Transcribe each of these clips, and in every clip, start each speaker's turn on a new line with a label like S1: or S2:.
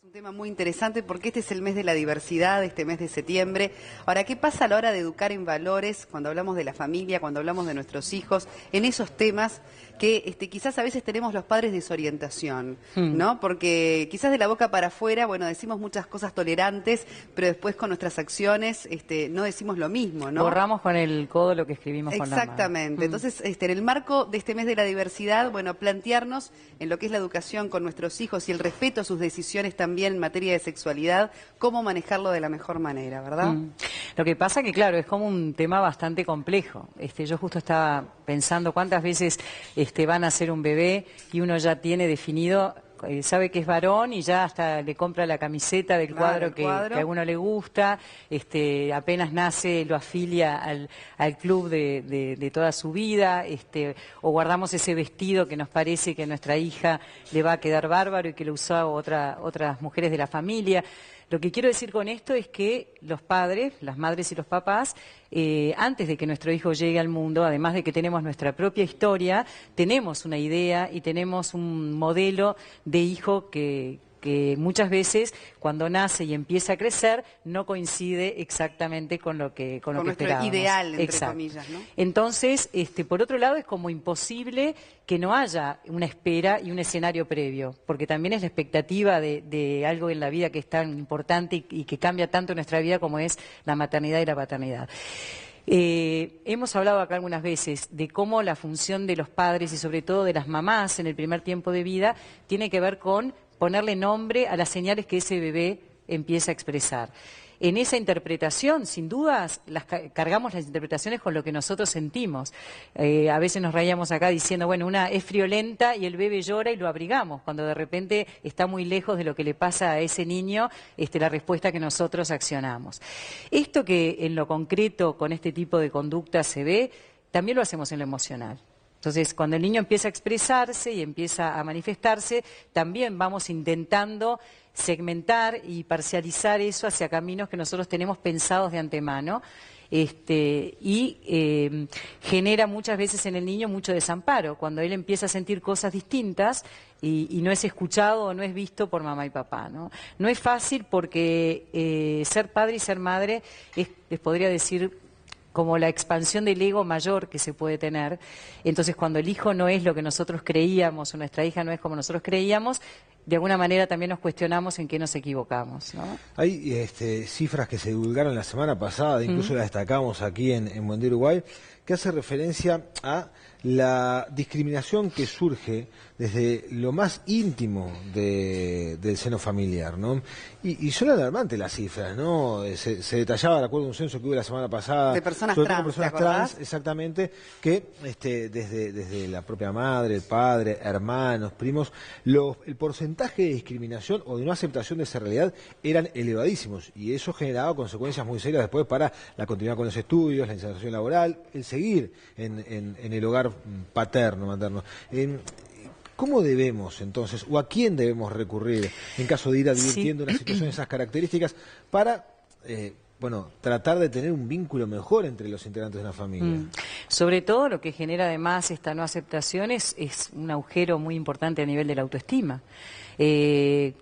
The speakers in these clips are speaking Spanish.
S1: Un tema muy interesante porque este es el mes de la diversidad, este mes de septiembre. Ahora, ¿qué pasa a la hora de educar en valores, cuando hablamos de la familia, cuando hablamos de nuestros hijos, en esos temas que quizás a veces tenemos los padres desorientación, ¿no? Porque quizás de la boca para afuera, bueno, decimos muchas cosas tolerantes, pero después con nuestras acciones no decimos lo mismo, ¿no?
S2: Borramos con el codo lo que escribimos con la mano.
S1: Exactamente. Entonces, en el marco de este mes de la diversidad, bueno, plantearnos en lo que es la educación con nuestros hijos y el respeto a sus decisiones también en materia de sexualidad, cómo manejarlo de la mejor manera, ¿verdad?
S2: Lo que pasa que, claro, es como un tema bastante complejo. Yo justo estaba pensando cuántas veces van a ser un bebé y uno ya tiene definido, sabe que es varón y ya hasta le compra la camiseta del cuadro que a uno le gusta, apenas nace lo afilia al club de toda su vida, o guardamos ese vestido que nos parece que a nuestra hija le va a quedar bárbaro y que lo usó otras mujeres de la familia. Lo que quiero decir con esto es que los padres, las madres y los papás, antes de que nuestro hijo llegue al mundo, además de que tenemos nuestra propia historia, tenemos una idea y tenemos un modelo de hijo que muchas veces cuando nace y empieza a crecer no coincide exactamente con lo que esperábamos.
S1: Ideal, entre comillas, ¿no?
S2: Entonces, por otro lado, es como imposible que no haya una espera y un escenario previo, porque también es la expectativa de algo en la vida que es tan importante y que cambia tanto nuestra vida como es la maternidad y la paternidad. Hemos hablado acá algunas veces de cómo la función de los padres y sobre todo de las mamás en el primer tiempo de vida tiene que ver con ponerle nombre a las señales que ese bebé empieza a expresar. En esa interpretación, sin dudas, cargamos las interpretaciones con lo que nosotros sentimos. A veces nos reíamos acá diciendo, bueno, una es friolenta y el bebé llora y lo abrigamos, cuando de repente está muy lejos de lo que le pasa a ese niño, la respuesta que nosotros accionamos. Esto que en lo concreto con este tipo de conducta se ve, también lo hacemos en lo emocional. Entonces, cuando el niño empieza a expresarse y empieza a manifestarse, también vamos intentando segmentar y parcializar eso hacia caminos que nosotros tenemos pensados de antemano genera muchas veces en el niño mucho desamparo, cuando él empieza a sentir cosas distintas y no es escuchado o no es visto por mamá y papá, ¿no? No es fácil porque ser padre y ser madre es, les podría decir, como la expansión del ego mayor que se puede tener. Entonces, cuando el hijo no es lo que nosotros creíamos o nuestra hija no es como nosotros creíamos, de alguna manera también nos cuestionamos en qué nos equivocamos, ¿no?
S3: Hay cifras que se divulgaron la semana pasada, incluso las destacamos aquí en Buen Día Uruguay, que hace referencia a la discriminación que surge desde lo más íntimo del seno familiar, ¿no? Y son alarmantes las cifras, ¿no? Se detallaba, de acuerdo a un censo que hubo la semana pasada,
S1: de personas
S3: sobre todo
S1: trans,
S3: personas trans, exactamente, que desde la propia madre, el padre, hermanos, primos, el porcentaje de discriminación o de no aceptación de esa realidad eran elevadísimos, y eso generaba consecuencias muy serias después para la continuidad con los estudios, la inserción laboral, el seguir en el hogar paterno, materno. ¿Cómo debemos entonces, o a quién debemos recurrir en caso de ir advirtiendo una situación de esas características para, tratar de tener un vínculo mejor entre los integrantes de una familia?
S2: Sobre todo lo que genera además esta no aceptación es un agujero muy importante a nivel de la autoestima.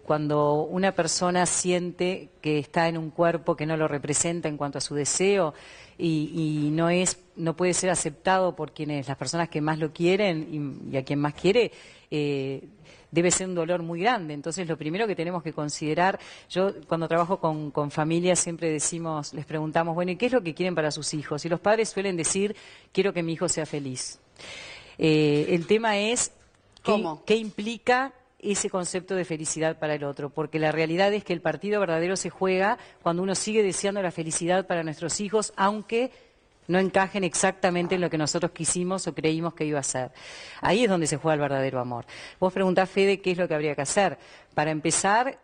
S2: Cuando una persona siente que está en un cuerpo que no lo representa en cuanto a su deseo y no puede ser aceptado por las personas que más lo quieren y a quien más quiere, debe ser un dolor muy grande. Entonces, lo primero que tenemos que considerar, yo cuando trabajo con familias siempre les preguntamos, bueno, ¿y qué es lo que quieren para sus hijos? Y los padres suelen decir, quiero que mi hijo sea feliz. El tema es, ¿qué implica ese concepto de felicidad para el otro? Porque la realidad es que el partido verdadero se juega cuando uno sigue deseando la felicidad para nuestros hijos, aunque no encajen exactamente en lo que nosotros quisimos o creímos que iba a ser. Ahí es donde se juega el verdadero amor. Vos preguntás, Fede, qué es lo que habría que hacer. Para empezar,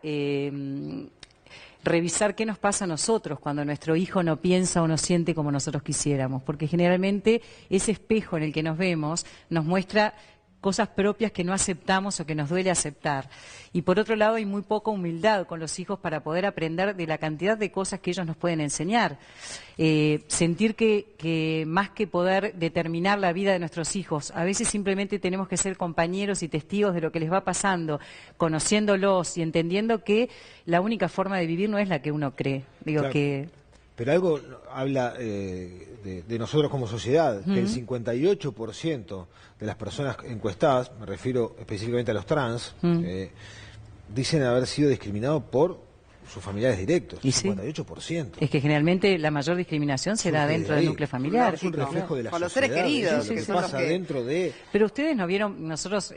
S2: revisar qué nos pasa a nosotros cuando nuestro hijo no piensa o no siente como nosotros quisiéramos, porque generalmente ese espejo en el que nos vemos nos muestra cosas propias que no aceptamos o que nos duele aceptar. Y por otro lado hay muy poca humildad con los hijos para poder aprender de la cantidad de cosas que ellos nos pueden enseñar. Sentir que más que poder determinar la vida de nuestros hijos, a veces simplemente tenemos que ser compañeros y testigos de lo que les va pasando, conociéndolos y entendiendo que la única forma de vivir no es la que uno cree. Digo
S3: Claro.
S2: que...
S3: Pero algo habla de nosotros como sociedad, que el 58% de las personas encuestadas, me refiero específicamente a los trans, dicen haber sido discriminados por sus familiares directos,
S2: ¿Y sí?
S3: 58%.
S2: Es que generalmente la mayor discriminación se da
S3: Surge de
S2: dentro
S3: ahí.
S2: del núcleo familiar.
S3: Es un reflejo de la
S1: Con los
S3: sociedad,
S1: seres queridos,
S3: de lo
S1: que
S3: que
S1: son los
S3: pasa
S1: que-
S3: dentro de...
S2: Pero ustedes nos vieron, nosotros,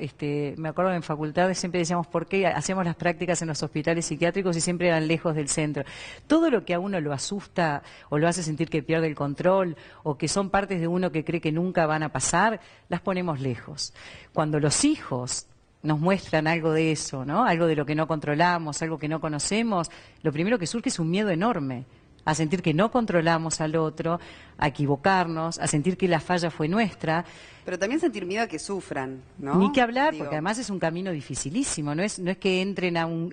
S2: me acuerdo en facultades siempre decíamos por qué hacíamos las prácticas en los hospitales psiquiátricos y siempre eran lejos del centro. Todo lo que a uno lo asusta o lo hace sentir que pierde el control o que son partes de uno que cree que nunca van a pasar, las ponemos lejos. Cuando los hijos nos muestran algo de eso, ¿no? Algo de lo que no controlamos, algo que no conocemos, lo primero que surge es un miedo enorme a sentir que no controlamos al otro, a equivocarnos, a sentir que la falla fue nuestra.
S1: Pero también sentir miedo a que sufran, ¿no?
S2: Ni que hablar,
S1: Digo,
S2: porque además es un camino dificilísimo, no es que entren a un...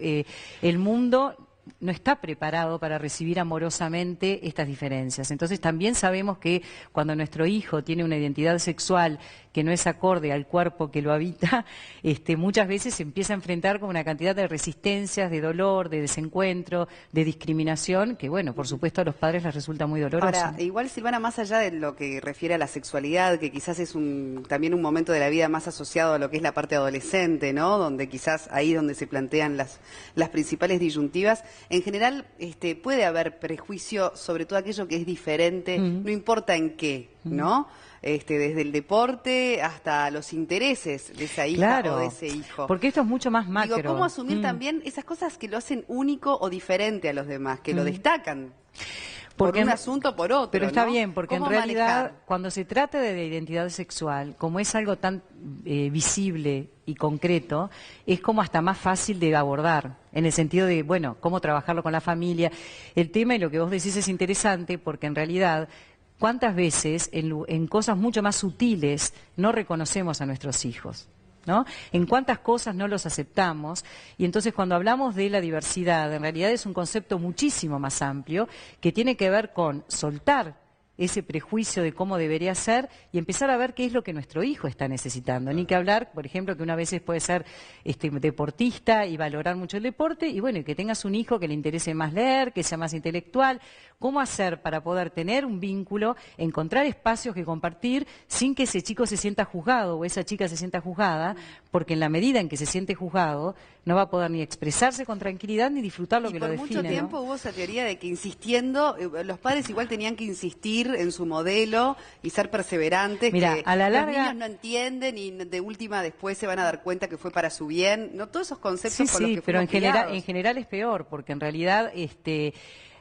S2: el mundo no está preparado para recibir amorosamente estas diferencias. Entonces también sabemos que cuando nuestro hijo tiene una identidad sexual que no es acorde al cuerpo que lo habita, muchas veces se empieza a enfrentar con una cantidad de resistencias, de dolor, de desencuentro, de discriminación, que bueno, por supuesto a los padres les resulta muy doloroso.
S1: Ahora, igual Silvana, más allá de lo que refiere a la sexualidad, que quizás es también un momento de la vida más asociado a lo que es la parte adolescente, ¿no? Donde quizás ahí donde se plantean las principales disyuntivas, en general puede haber prejuicio sobre todo aquello que es diferente, no importa en qué, ¿no? Desde el deporte hasta los intereses de esa hija
S2: Claro,
S1: o de ese hijo.
S2: porque esto es mucho más macro.
S1: Digo, ¿cómo asumir también esas cosas que lo hacen único o diferente a los demás, que lo destacan? Por un asunto o por otro.
S2: Pero está
S1: ¿no?
S2: bien, porque en
S1: ¿Cómo
S2: realidad
S1: manejar?
S2: cuando se trata de la identidad sexual, como es algo tan visible y concreto, es como hasta más fácil de abordar, en el sentido de, bueno, cómo trabajarlo con la familia. El tema y lo que vos decís es interesante porque en realidad... ¿Cuántas veces en cosas mucho más sutiles no reconocemos a nuestros hijos? ¿No? En cuántas cosas no los aceptamos, y entonces cuando hablamos de la diversidad, en realidad es un concepto muchísimo más amplio que tiene que ver con soltar ese prejuicio de cómo debería ser y empezar a ver qué es lo que nuestro hijo está necesitando. Ni que hablar, por ejemplo, que una vez puede ser deportista y valorar mucho el deporte, y bueno, y que tengas un hijo que le interese más leer, que sea más intelectual. ¿Cómo hacer para poder tener un vínculo, encontrar espacios que compartir sin que ese chico se sienta juzgado o esa chica se sienta juzgada? Porque en la medida en que se siente juzgado, no va a poder ni expresarse con tranquilidad ni disfrutar lo
S1: Y
S2: que
S1: por
S2: lo define.
S1: mucho tiempo
S2: ¿no?
S1: hubo esa teoría de que insistiendo, los padres igual tenían que insistir en su modelo y ser perseverantes.
S2: Mira,
S1: que
S2: a la larga-
S1: los niños no entienden y de última después se van a dar cuenta que fue para su bien. No, todos esos conceptos
S2: Sí,
S1: con los
S2: sí,
S1: que
S2: pero
S1: fuimos criados.
S2: en general es peor, porque en realidad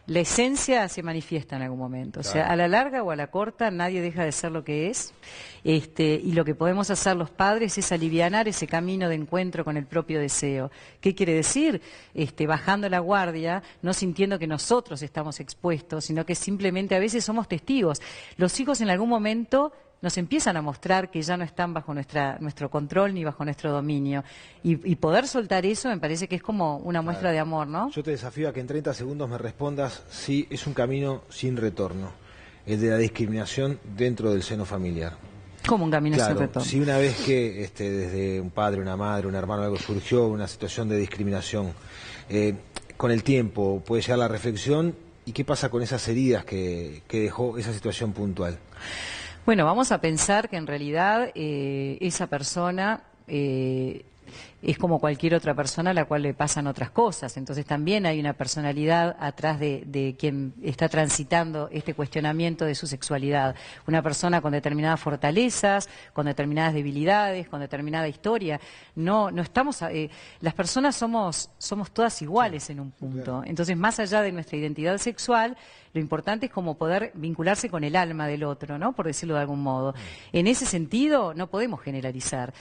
S2: la esencia se manifiesta en algún momento. O sea,
S3: Claro.
S2: a la larga o a la corta nadie deja de ser lo que es. Y lo que podemos hacer los padres es alivianar ese camino de encuentro con el propio deseo. ¿Qué quiere decir? Bajando la guardia, no sintiendo que nosotros estamos expuestos, sino que simplemente a veces somos testigos. Los hijos en algún momento nos empiezan a mostrar que ya no están bajo nuestro control ni bajo nuestro dominio. Y poder soltar eso me parece que es como una muestra de amor, ¿no?
S3: Yo te desafío a que en 30 segundos me respondas si es un camino sin retorno, el de la discriminación dentro del seno familiar.
S2: Como un camino sin
S3: Claro,
S2: retorno.
S3: si una vez que desde un padre, una madre, un hermano, algo surgió una situación de discriminación, con el tiempo puede llegar la reflexión, ¿y qué pasa con esas heridas que dejó esa situación puntual?
S2: Bueno, vamos a pensar que en realidad esa persona es como cualquier otra persona a la cual le pasan otras cosas. Entonces también hay una personalidad atrás de quien está transitando este cuestionamiento de su sexualidad. Una persona con determinadas fortalezas, con determinadas debilidades, con determinada historia. No estamos... las personas somos todas iguales en un punto. Entonces, más allá de nuestra identidad sexual, lo importante es como poder vincularse con el alma del otro, ¿no? Por decirlo de algún modo. En ese sentido, no podemos generalizar.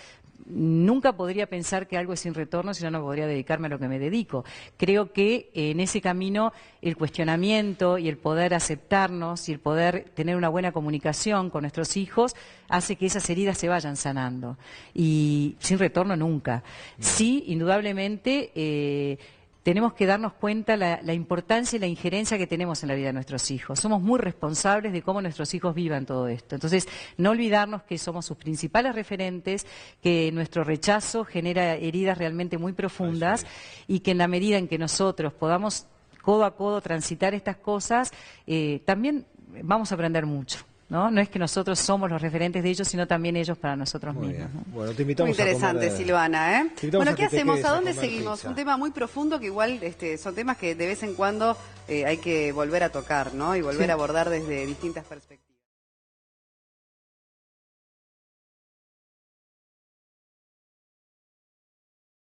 S2: nunca podría pensar que algo es sin retorno si no podría dedicarme a lo que me dedico. Creo que en ese camino el cuestionamiento y el poder aceptarnos y el poder tener una buena comunicación con nuestros hijos hace que esas heridas se vayan sanando. Y sin retorno nunca. Sí, indudablemente, tenemos que darnos cuenta la importancia y la injerencia que tenemos en la vida de nuestros hijos. Somos muy responsables de cómo nuestros hijos vivan todo esto. Entonces, no olvidarnos que somos sus principales referentes, que nuestro rechazo genera heridas realmente muy profundas y que en la medida en que nosotros podamos codo a codo transitar estas cosas, también vamos a aprender mucho. ¿No? No es que nosotros somos los referentes de ellos, sino también ellos para nosotros mismos, ¿no?
S3: Bueno, te invitamos
S1: muy interesante,
S3: a comer,
S1: Silvana, ¿eh? Bueno, ¿qué hacemos? ¿A dónde
S3: comer
S1: seguimos?
S3: pizza.
S1: Un tema muy profundo que igual son temas que de vez en cuando hay que volver a tocar, ¿no? Y volver a abordar desde distintas perspectivas.